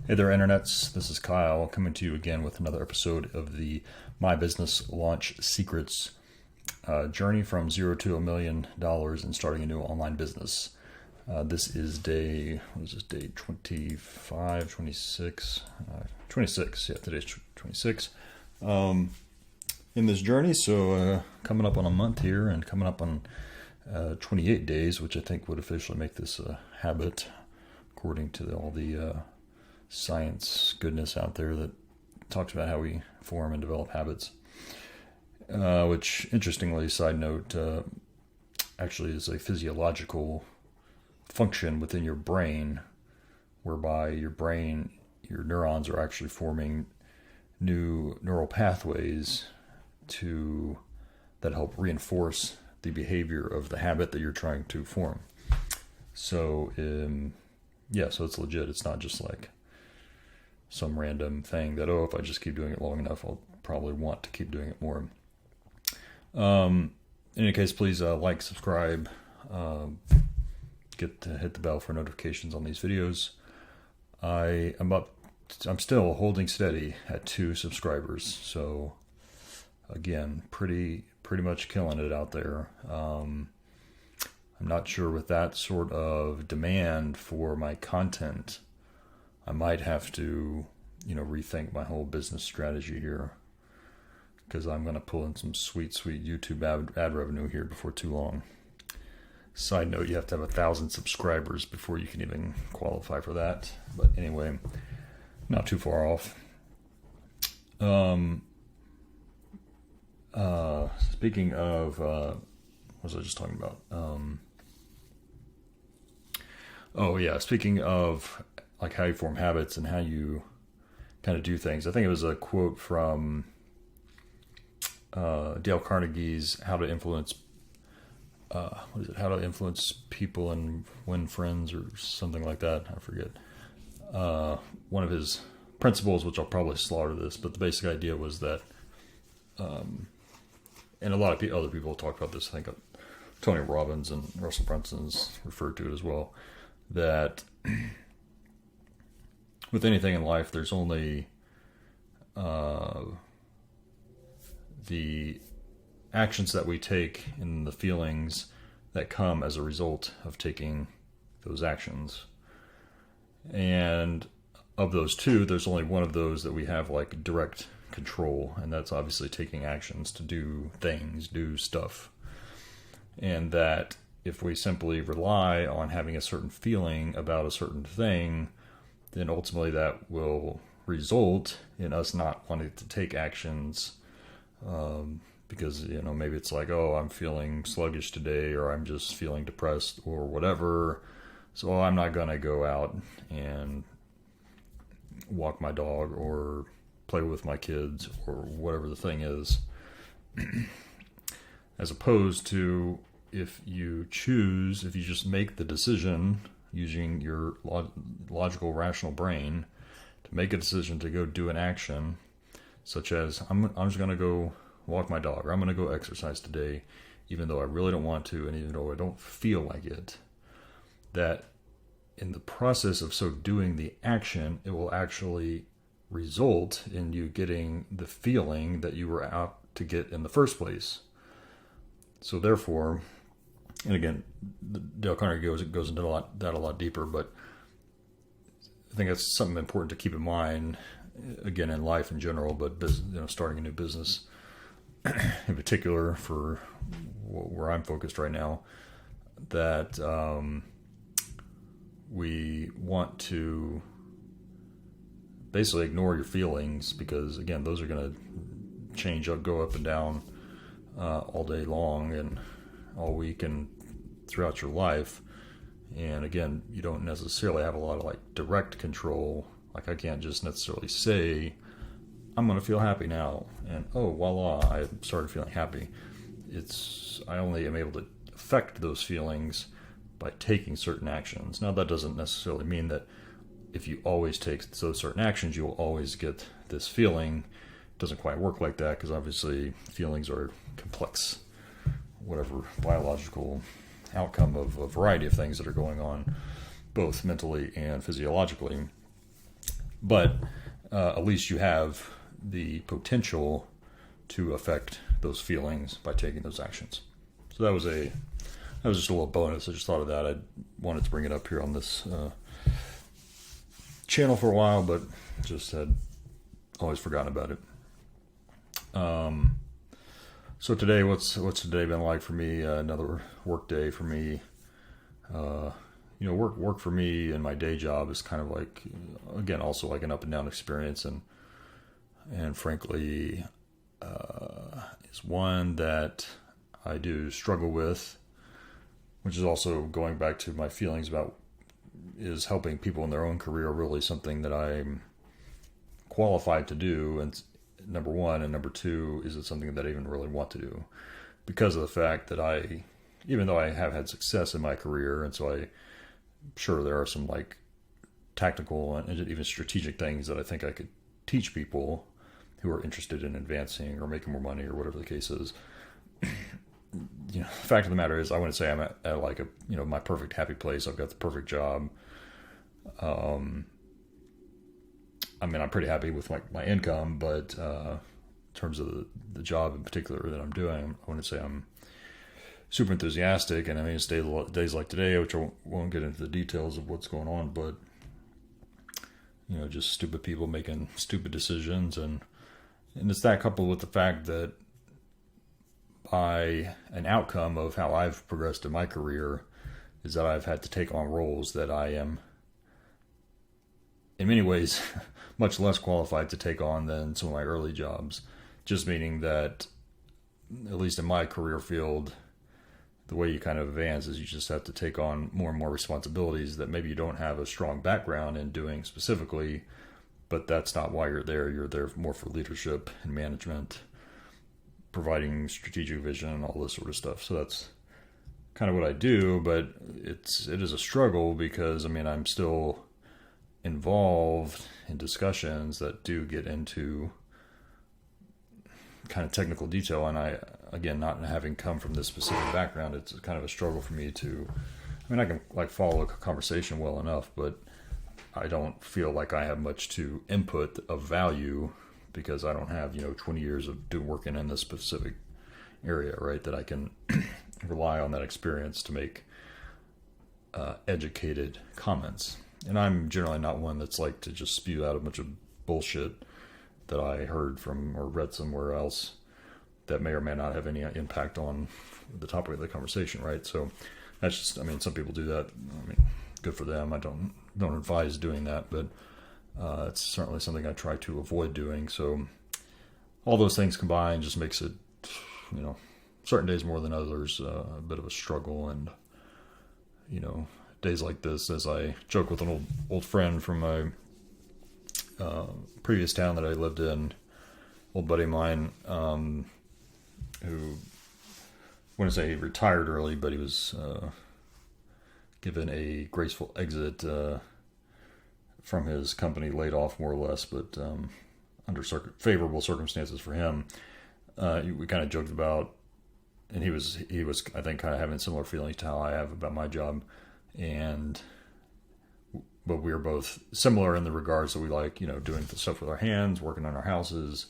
Hey there, internets. This is Kyle coming to you again with another episode of the My Business Launch Secrets journey from $0 to $1 million and starting a new online business. This is day 25, 26? 26, yeah, today's 26. In this journey, so coming up on a month here and coming up on 28 days, which I think would officially make this a habit, according to all the science goodness out there that talks about how we form and develop habits, which interestingly, side note, actually is a physiological function within your brain, whereby your neurons are actually forming new neural pathways that help reinforce the behavior of the habit that you're trying to form. So so it's legit. It's not just like some random thing that, if I just keep doing it long enough, I'll probably want to keep doing it more. In any case, please like, subscribe, hit the bell for notifications on these videos. I'm still holding steady at 2 subscribers. So again, pretty much killing it out there. I'm not sure with that sort of demand for my content, I might have to, rethink my whole business strategy here, because I'm going to pull in some sweet YouTube ad revenue here before too long. Side note, you have to have 1,000 subscribers before you can even qualify for that. But anyway, not too far off. Speaking of, what was I just talking about? Speaking of like how you form habits and how you kind of do things. I think it was a quote from Dale Carnegie's How to Influence How to Influence People and Win Friends, or something like that. I forget. One of his principles, which I'll probably slaughter this, but the basic idea was that, and a lot of other people talk about this. I think Tony Robbins and Russell Brunson's referred to it as well, that with anything in life, there's only the actions that we take and the feelings that come as a result of taking those actions. And of those 2, there's only one of those that we have like direct control, and that's obviously taking actions to do things, do stuff. And that if we simply rely on having a certain feeling about a certain thing, then ultimately that will result in us not wanting to take actions, because maybe it's like, I'm feeling sluggish today, or I'm just feeling depressed or whatever, so I'm not gonna go out and walk my dog or play with my kids or whatever the thing is. As opposed to if you just make the decision using your logical, rational brain to make a decision to go do an action, such as I'm just going to go walk my dog, or I'm going to go exercise today, even though I really don't want to, and even though I don't feel like it, that in the process of so doing the action, it will actually result in you getting the feeling that you were out to get in the first place. So therefore, and again, Dale Carnegie goes into that a lot deeper, but I think that's something important to keep in mind, again, in life in general, but starting a new business in particular, for where I'm focused right now, that we want to basically ignore your feelings, because again, those are going to go up and down all day long and all week and throughout your life. And again, you don't necessarily have a lot of like direct control. Like, I can't just necessarily say, I'm going to feel happy now, and voila, I started feeling happy. I only am able to affect those feelings by taking certain actions. Now, that doesn't necessarily mean that if you always take those certain actions, you will always get this feeling. It doesn't quite work like that, because obviously feelings are complex, whatever biological outcome of a variety of things that are going on, both mentally and physiologically. but at least you have the potential to affect those feelings by taking those actions. So that was just a little bonus. I just thought of that. I wanted to bring it up here on this channel for a while, but just had always forgotten about it. So today, what's today been like for me? Another work day for me. Work for me and my day job is kind of like, again, also like an up and down experience, and frankly, is one that I do struggle with, which is also going back to my feelings about, is helping people in their own career really something that I'm qualified to do, and number one, and number two, is it something that I even really want to do, because of the fact that even though I have had success in my career, and so I'm sure there are some like tactical and even strategic things that I think I could teach people who are interested in advancing or making more money or whatever the case is. The fact of the matter is, I wouldn't say I'm at like my perfect happy place. I've got the perfect job. I'm pretty happy with my income, but in terms of the job in particular that I'm doing, I wouldn't say I'm super enthusiastic. And I mean, it's days like today, which I won't get into the details of what's going on, but just stupid people making stupid decisions, and it's that coupled with the fact that by an outcome of how I've progressed in my career is that I've had to take on roles that I am in many ways much less qualified to take on than some of my early jobs. Just meaning that, at least in my career field, the way you kind of advance is you just have to take on more and more responsibilities that maybe you don't have a strong background in doing specifically, but that's not why you're there. You're there more for leadership and management, providing strategic vision and all this sort of stuff. So that's kind of what I do, but it is a struggle because, I'm still involved in discussions that do get into kind of technical detail, and I, again, not having come from this specific background, it's kind of a struggle for me to, I can like follow a conversation well enough, but I don't feel like I have much to input of value because I don't have, 20 years of working in this specific area, right? That I can rely on that experience to make educated comments. And I'm generally not one that's like to just spew out a bunch of bullshit that I heard from or read somewhere else that may or may not have any impact on the topic of the conversation, right? So that's just, some people do that. Good for them. I don't advise doing that, but it's certainly something I try to avoid doing. So all those things combined just makes it, certain days more than others, a bit of a struggle. And, days like this, as I joke with an old friend from my previous town that I lived in, old buddy of mine, who, I wouldn't say he retired early, but he was given a graceful exit from his company, laid off more or less, but under favorable circumstances for him. We kind of joked about, and he was I think kind of having similar feelings to how I have about my job, but we were both similar in the regards that we like, doing stuff with our hands, working on our houses.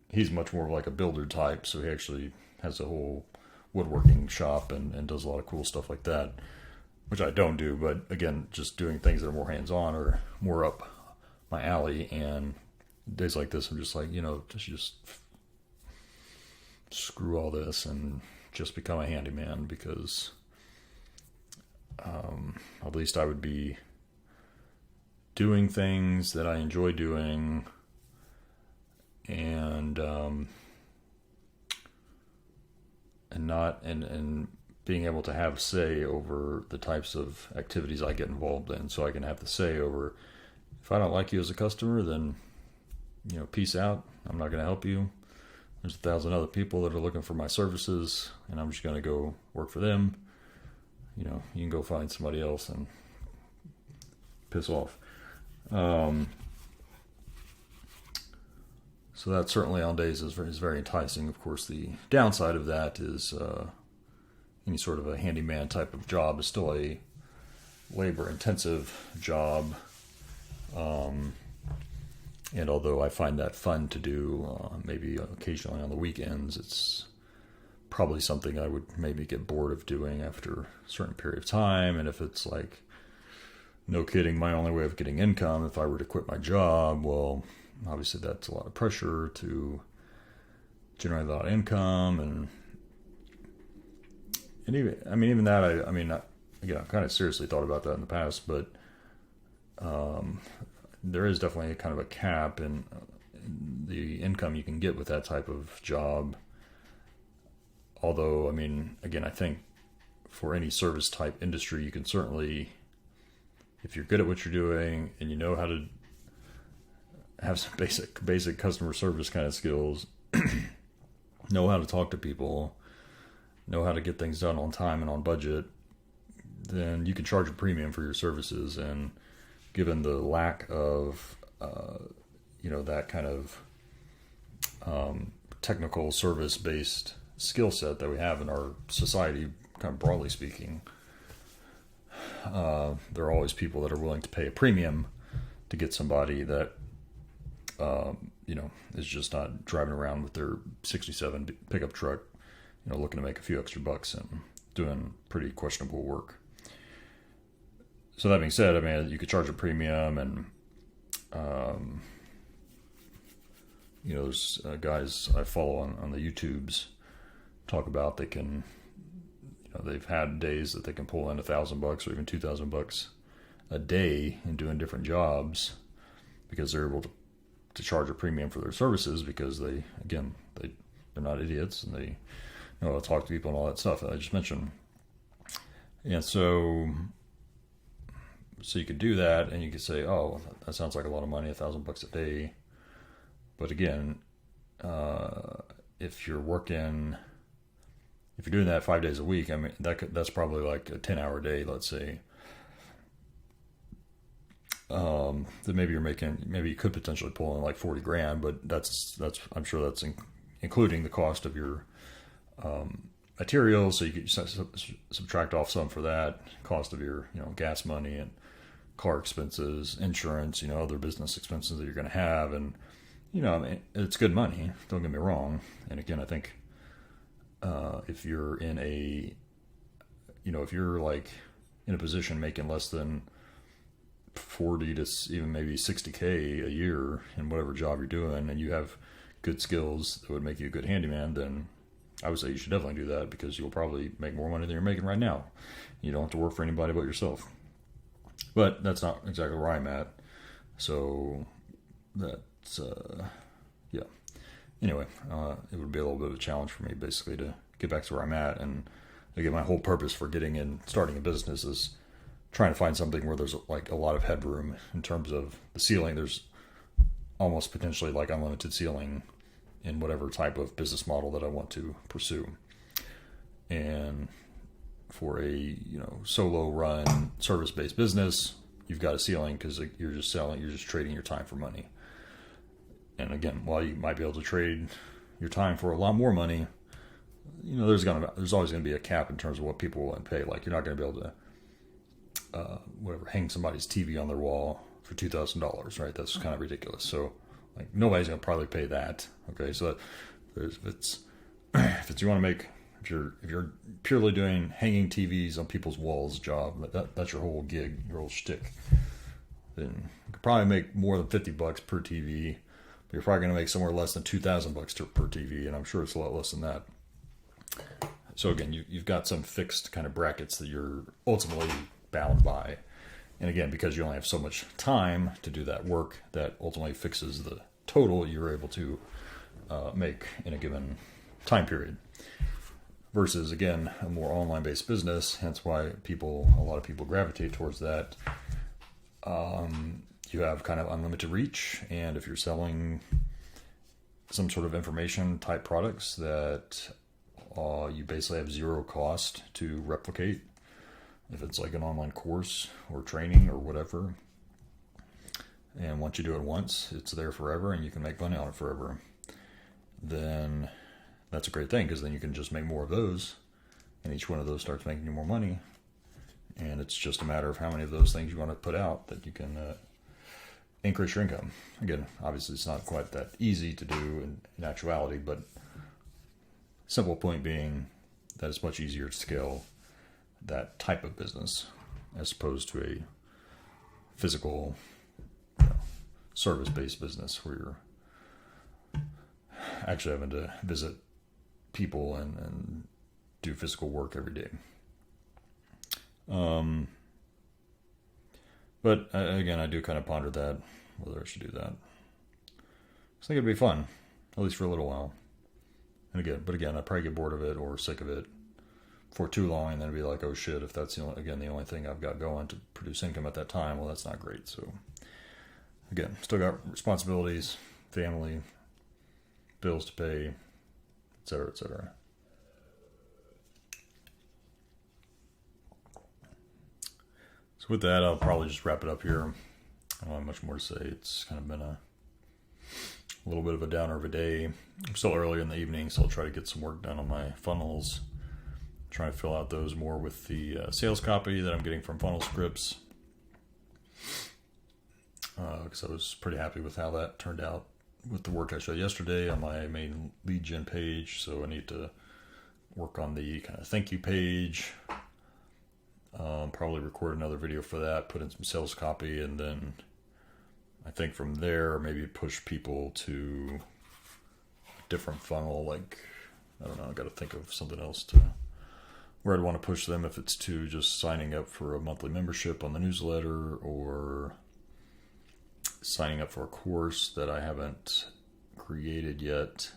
He's much more like a builder type, so he actually has a whole woodworking shop and does a lot of cool stuff like that, which I don't do. But again, just doing things that are more hands-on or more up my alley. And days like this, I'm just like, just screw all this and just become a handyman, because at least I would be doing things that I enjoy doing, and being able to have say over the types of activities I get involved in. So I can have the say over, if I don't like you as a customer, then peace out. I'm not going to help you. There's 1,000 other people that are looking for my services, and I'm just going to go work for them. You can go find somebody else and piss off. So that certainly on days is very enticing. Of course, the downside of that is any sort of a handyman type of job is still a labor-intensive job. And although I find that fun to do, maybe occasionally on the weekends, it's probably something I would maybe get bored of doing after a certain period of time. And if it's like, no kidding, my only way of getting income, if I were to quit my job, well, obviously that's a lot of pressure to generate a lot of income. And even that, again, I've kind of seriously thought about that in the past, but there is definitely kind of a cap in the income you can get with that type of job. Although, again, I think for any service type industry, you can certainly, if you're good at what you're doing and you know how to have some basic customer service kind of skills, know how to talk to people, know how to get things done on time and on budget, then you can charge a premium for your services. And given the lack of, that kind of technical service-based skill set that we have in our society, kind of broadly speaking, there are always people that are willing to pay a premium to get somebody that, is just not driving around with their 67 pickup truck, looking to make a few extra bucks and doing pretty questionable work. So that being said, you could charge a premium, and there's guys I follow on the YouTubes talk about they've had days that they can pull in $1,000 or even $2,000 a day in doing different jobs because they're able to charge a premium for their services because they're not idiots and they know how to talk to people and all that stuff that I just mentioned. And so you could do that, and you could say, oh, that sounds like a lot of money, $1,000 a day. But again, if you're doing that 5 days a week, that's probably like a 10-hour day, let's say. Then maybe you could potentially pull in like 40 grand, but that's I'm sure that's including the cost of your materials. So you could subtract off some for that, cost of your gas money and car expenses, insurance, other business expenses that you're going to have, and it's good money. Don't get me wrong. And again, I think if you're in if you're like in a position making less than 40 to even maybe 60K a year in whatever job you're doing, and you have good skills that would make you a good handyman, then I would say you should definitely do that because you'll probably make more money than you're making right now. You don't have to work for anybody but yourself. But that's not exactly where I'm at. So that's, yeah. Anyway, it would be a little bit of a challenge for me basically to get back to where I'm at. And again, my whole purpose for starting a business is trying to find something where there's like a lot of headroom in terms of the ceiling. There's almost potentially like unlimited ceiling in whatever type of business model that I want to pursue. And for a solo run service-based business, you've got a ceiling because you're just trading your time for money. And again, while you might be able to trade your time for a lot more money, there's always going to be a cap in terms of what people will pay. Like, you're not going to be able to hang somebody's TV on their wall for $2,000, right? That's kind of ridiculous. So like nobody's going to probably pay that. Okay, so if you're purely doing hanging TVs on people's walls job, that's your whole gig, your whole shtick, then you could probably make more than $50 per TV, but you're probably going to make somewhere less than $2,000 per TV, and I'm sure it's a lot less than that. So again, you've got some fixed kind of brackets that you're ultimately bound by. And again, because you only have so much time to do that work, that ultimately fixes the total you're able to make in a given time period. Versus, again, a more online-based business, hence why a lot of people gravitate towards that. You have kind of unlimited reach, and if you're selling some sort of information type products that you basically have zero cost to replicate, if it's like an online course or training or whatever, and once you do it once, it's there forever and you can make money on it forever, then that's a great thing, because then you can just make more of those, and each one of those starts making you more money. And it's just a matter of how many of those things you want to put out that you can increase your income. Again, obviously it's not quite that easy to do in actuality, but simple point being that it's much easier to scale that type of business as opposed to a physical, service-based business where you're actually having to visit people and do physical work every day. But again, I do kind of ponder that, whether I should do that. I think it'd be fun, at least for a little while. And again, I'd probably get bored of it or sick of it for too long, and then be like, oh shit, if that's the only thing I've got going to produce income at that time, well, that's not great. So again, still got responsibilities, family, bills to pay, etc., etc. So with that, I'll probably just wrap it up here. I don't have much more to say. It's kind of been a little bit of a downer of a day. I'm still early in the evening, so I'll try to get some work done on my funnels. Trying to fill out those more with the sales copy that I'm getting from Funnel Scripts. Because I was pretty happy with how that turned out with the work I showed yesterday on my main lead gen page. So I need to work on the kind of thank you page. Probably record another video for that, put in some sales copy, and then I think from there maybe push people to a different funnel. Like, I don't know, I got to think of something else to where I'd want to push them, if it's to just signing up for a monthly membership on the newsletter or signing up for a course that I haven't created yet,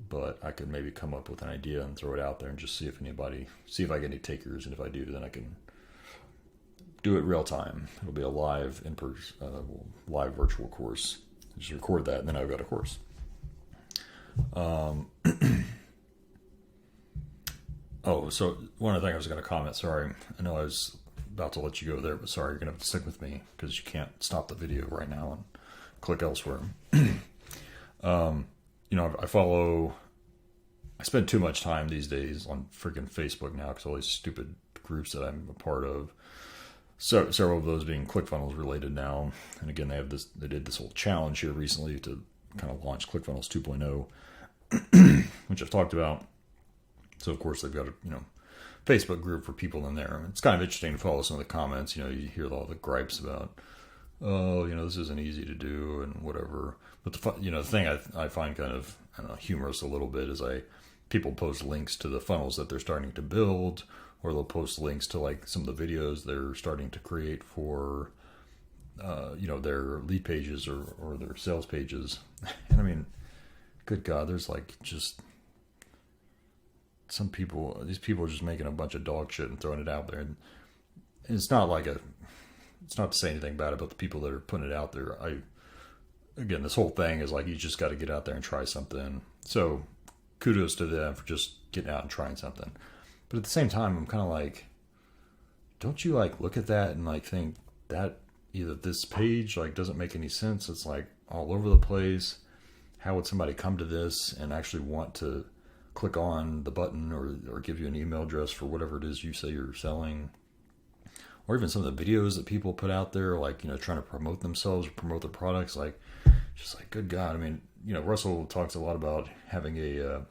but I could maybe come up with an idea and throw it out there and just see if I get any takers. And if I do, then I can do it real time. It'll be a live live virtual course. Just record that, and then I've got a course. Oh, so one other thing I was going to comment. Sorry, I know I was about to let you go there, but sorry, you're going to have to stick with me because you can't stop the video right now and click elsewhere. I spend too much time these days on freaking Facebook now because all these stupid groups that I'm a part of, so several of those being ClickFunnels related now. And again, they did this whole challenge here recently to kind of launch ClickFunnels 2.0, which I've talked about. So of course they've got a Facebook group for people in there. It's kind of interesting to follow some of the comments. You hear all the gripes about, oh, this isn't easy to do and whatever. But the thing I find kind of, I don't know, humorous a little bit is people post links to the funnels that they're starting to build, or they'll post links to like some of the videos they're starting to create for, their lead pages or their sales pages. And I mean, good God, there's like just these people are just making a bunch of dog shit and throwing it out there. And it's not to say anything bad about the people that are putting it out there. Again, this whole thing is like, you just got to get out there and try something. So kudos to them for just getting out and trying something. But at the same time, I'm kind of like, don't you like look at that and like think that either this page like doesn't make any sense? It's like all over the place. How would somebody come to this and actually want to click on the button or give you an email address for whatever it is you say you're selling? Or even some of the videos that people put out there, like, trying to promote themselves or promote their products, like, just like, good God. I mean, Russell talks a lot about having an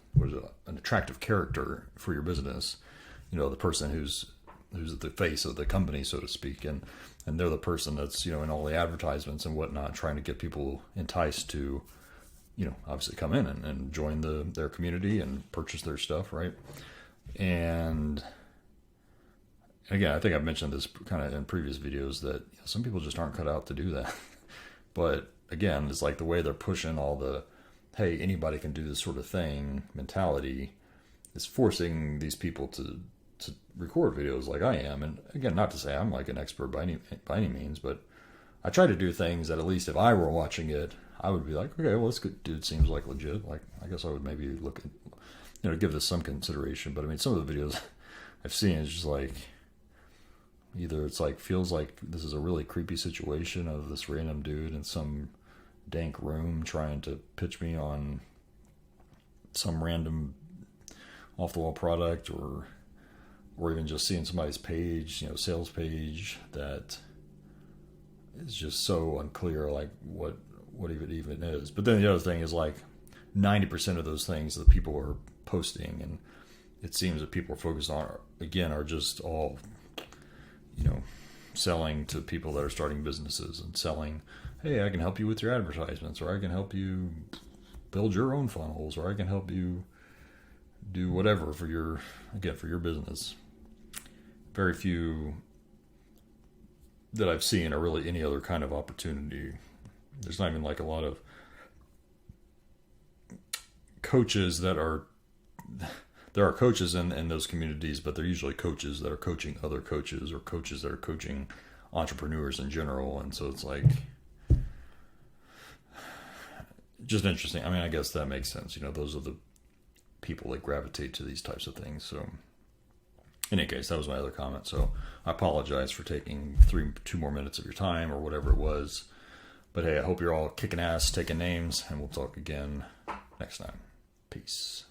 attractive character for your business. The person who's the face of the company, so to speak, and they're the person that's, in all the advertisements and whatnot, trying to get people enticed to, obviously come in and join their community and purchase their stuff, right? And again, I think I've mentioned this kind of in previous videos that some people just aren't cut out to do that. But again, it's like the way they're pushing all the, hey, anybody can do this sort of thing mentality is forcing these people to record videos like I am. And again, not to say I'm like an expert by any means, but I try to do things that at least if I were watching it, I would be like, okay, well, this dude seems like legit. Like, I guess I would maybe look at, give this some consideration. But I mean, some of the videos I've seen is just like, either it's like, feels like this is a really creepy situation of this random dude in some dank room trying to pitch me on some random off the wall product, or even just seeing somebody's page, sales page that is just so unclear, like what it even is. But then the other thing is like 90% of those things that people are posting, and it seems that people are focused on, again, are just all, selling to people that are starting businesses and selling, hey, I can help you with your advertisements, or I can help you build your own funnels, or I can help you do whatever for your business. Very few that I've seen are really any other kind of opportunity. There's not even like a lot of coaches that are, there are coaches in those communities, but they're usually coaches that are coaching other coaches, or coaches that are coaching entrepreneurs in general. And so it's like, just interesting. I mean, I guess that makes sense. Those are the people that gravitate to these types of things. So in any case, that was my other comment. So I apologize for taking 2 more minutes of your time or whatever it was. But hey, I hope you're all kicking ass, taking names, and we'll talk again next time. Peace.